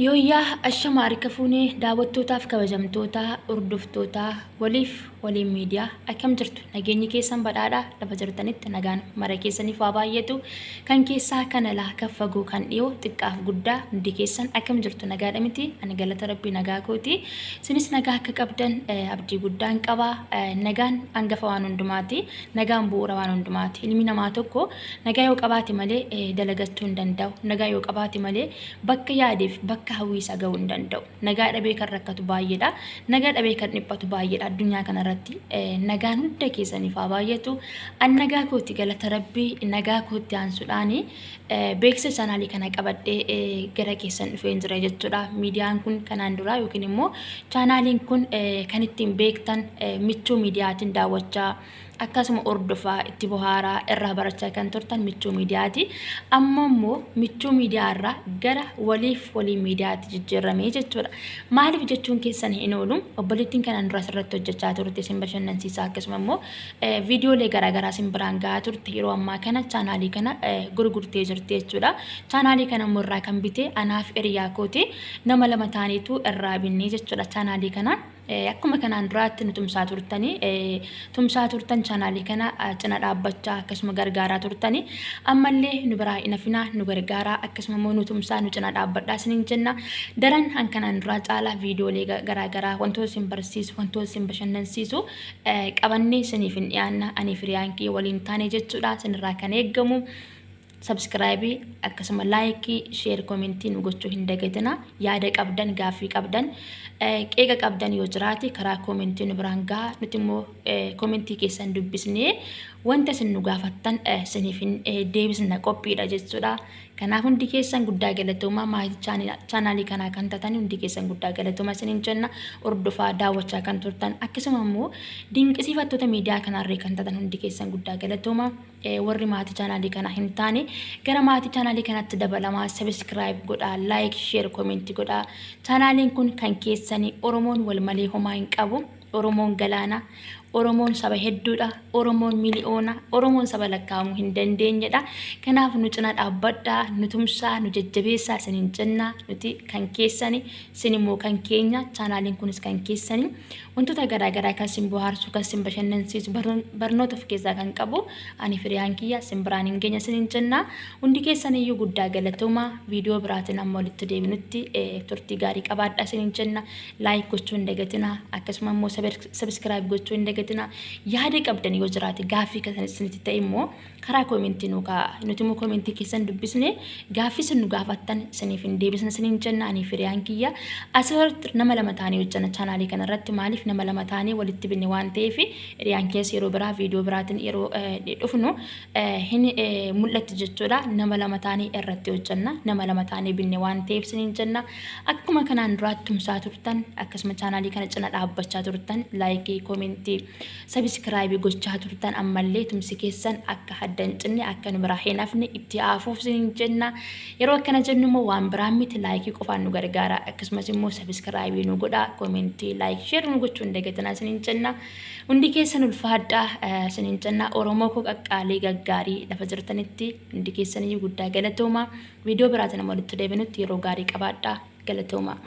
Yooyyaa ashamaari kafuunee daawwattootaaf kabajamtoota urduftootaa waliin miidiyaa akkam jirtu nageenyi keessan badhaadhaa lafa jirtanitti nagaan mara keessaniif waa baay'atu kan keessaa kana laa kaffagoo kan dhiyoo xiqqaaf guddaa hundi keessan akkam jirtu nagaadha miti ani galata rabbii nagaa kooti sinis nagaa akka qabdan abdii guddaan qaba nagaan hangafa waan hundumaati nagaan bu'uura waan hundumaati ilmi namaa tokko nagaa yoo qabaate malee dalagachuu hin danda'u nagaa yoo qabaate malee bakka yaadeef bakka hawwiisa ga'uu hin danda'u. Nagaa dhabee kan rakkatu baay'eedha. Nagaa dhabee kan dhiphatu baay'eedha addunyaa kanarratti. Nagaan hunda keessaniif haa baay'atu. An nagaa kootti galata rabbii nagaa kootti aansuudhaani beeksisa chaanaalii kana qabadhee gara keessan dhufee jira jechuudha. Miidiyaan kun kanaan dura yookiin immoo chaanaaliin kun kan ittiin beektan michuu miidiyaatiin daawwachaa akkasuma ordofaa itti bohaaraa irraa barachaa kan turtan michuu miidiyaati. Amma immoo michuu miidiyaa irraa gara walii miidiyaatti jijjiiramee jechuudha. Maaliif jechuun keessan hin oolu obboleettiin kanaan dura asirratti hojjechaa turte isin bashannansiisaa akkasuma immoo viidiyoolee garaagaraa isin biraan gahaa turte yeroo ammaa kana chaanaalii kana gurgurtee jirti jechuudha. Chaanaalii kana immoo irraa kan bite anaaf hiriyaa kooti nama lama taaniitu irraa binnee jechuudha chaanaalii kana. Akkuma kanaan duraatti nu tumsaa turtan chaanaalii kana cina dhaabbachaa akkasuma gargaaraa turtani ammallee nu biraa inafinaa nu gargaaraa akkasuma immoo nu tumsaa nu cina dhaabbadhaa isiniin jenna daran hankanaan duraa caalaa viidiyoolee garaagaraa wantoota isin barsiisu wantoota isin bashannansiisu qabannee isiniif hin dhiyaanna aniif hiriyaan kee waliin taane jechuudha isinirraa kan eeggamu. Subscribe akkasuma like share comment nu gochuu hin dagatina yaada qabdan gaaffii qabdan qeeqa qabdan yoo jiraate karaa comment nu biraan gahaa nuti immoo comment keessan dubbisnee wanta isin nu gaafattan isiniif deebisna qophiidha jechuudha. Kanaaf hundi keessan guddaa galatoomaa maatii chaanaalii kanaa kan taatan hundi keessan guddaa galatoomaa isiniin jenna ordofaa daawwachaa kan turtan akkasuma immoo dinqisiifattoota miidiyaa kanarree kan taatan hundi keessan guddaa galatoomaa warri maatii chaanaalii kanaa hin taane gara maatii chaanaalii kanatti dabalamaa subscribe godhaa like share comment godhaa chaanaaliin kun kan keessanii Oromoon wal malee homaa hin qabu Oromoon galaana Oromoon saba hedduudha Oromoon miliyoona Oromoon saba lakkaa'amuu hin dandeenyedha. Kanaaf nu cina dhaabbadhaa nu tumsaa nu jajjabeessaa isiniin jenna nuti kan keessani isin immoo kan keenya chaanaaliin kunis kan keessani wantoota garaagaraa kan isin bohaarsu kan isin bashannansiisu barnoota of keessaa kan qabu ani firiyaan kiyya isin biraan hin geenye isiniin jenna hundi keessan iyyuu guddaa galatoomaa viidiyoo biraatiin amma walitti deebinutti turtii gaarii qabaadhaa isiniin jenna like gochuu hin dagatinaa akkasuma immoo subscribe gochuu hin dagatinaa yaada qabdan yoo jiraate gaaffii kan isinitti ta'e immoo karaa koomentii nu kaa nuti immoo koomentii keessan dubbisne gaaffii isin nu gaafattan isiniif hin deebisna isiniin jenna ani firiyaan kiyya asirratti nama lama taanee hojjanna chaanaalii kana irratti maaliif nama lama taanee walitti binne waan ta'eef hiriyaan keessa yeroo biraa viidiyoo biraatiin yeroo dhufnu hin mul'atti jechuudha nama lama taanee irratti hojjanna nama lama taanee binne waan ta'eef isiniin jenna akkuma kanaan duraatti tumsaa turtan akkasuma chaanaalii kana cina dhaabbachaa turtan like koomentii subscribe gochaa turtan ammallee tumsi keessan akka haddan cinne akka nu biraa hin hafne itti aafuuf isiniin jenna yeroo akkana jennu immoo waan biraan miti like qofaan nu gargaara akkasumas immoo subscribe nu godhaa comment like share nu gochuu hin dagatinaa isiniin jenna hundi keessan ulfaadhaa isiniin jenna Oromoo koo qaqqaalee gaggaarii lafa jirtanitti hundi keessan iyyuu guddaa galatoomaa viidiyoo biraatiin amma walitti deebinutti yeroo gaarii qabaadhaa galatoomaa.